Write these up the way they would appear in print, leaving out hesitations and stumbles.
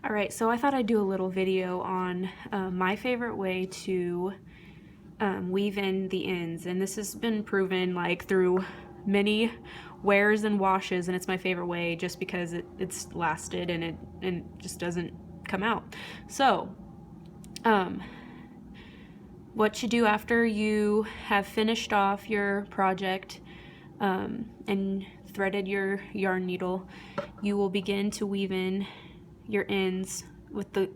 Alright, so I thought I'd do a little video on my favorite way to weave in the ends, and this has been proven like through many wears and washes, and it's my favorite way just because it's lasted and it just doesn't come out. So what you do after you have finished off your project and threaded your yarn needle, you will begin to weave in your ends with the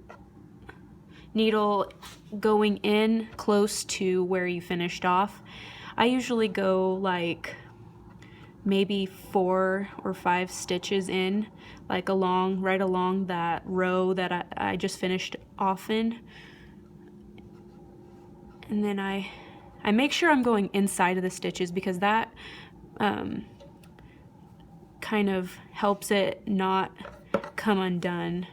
needle going in close to where you finished off. I usually go like maybe 4 or 5 stitches in, like right along that row that I just finished off in. And then I make sure I'm going inside of the stitches because that kind of helps it not come undone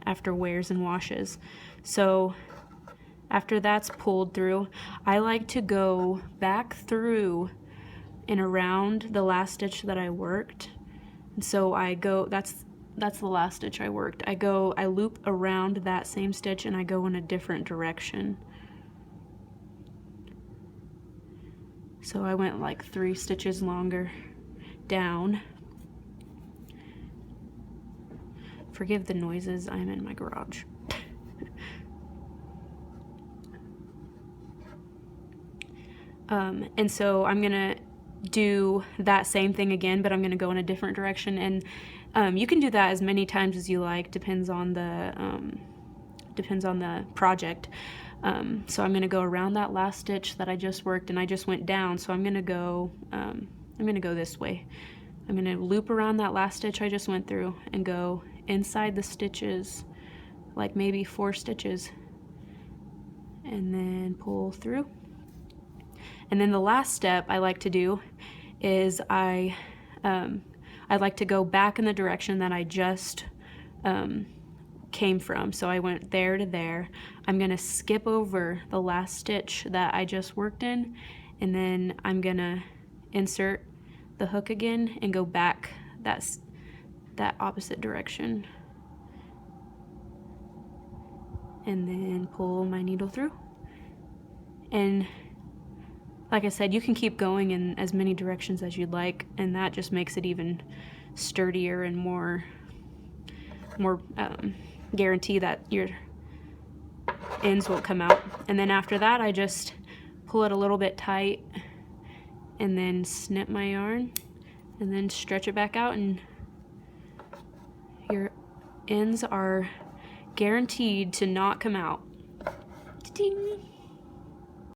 after wears and washes. So after that's pulled through, I like to go back through and around the last stitch that I worked. And so I go, that's the last stitch I worked. I loop around that same stitch and I go in a different direction. So I went like 3 stitches longer down. Forgive the noises, I'm in my garage. And so I'm gonna do that same thing again, but I'm gonna go in a different direction, and you can do that as many times as you like, depends on the project. So I'm gonna go around that last stitch that I just worked, and I just went down, so I'm gonna go this way. I'm gonna loop around that last stitch I just went through and go inside the stitches, like maybe 4 stitches, and then pull through. And then the last step I like to do is I like to go back in the direction that I just came from. So I went there to there. I'm gonna skip over the last stitch that I just worked in, and then I'm gonna insert the hook again and go back that opposite direction, and then pull my needle through. And like I said, you can keep going in as many directions as you'd like, and that just makes it even sturdier and more guarantee that your ends won't come out. And then after that, I just pull it a little bit tight and then snip my yarn and then stretch it back out, and your ends are guaranteed to not come out. Ding!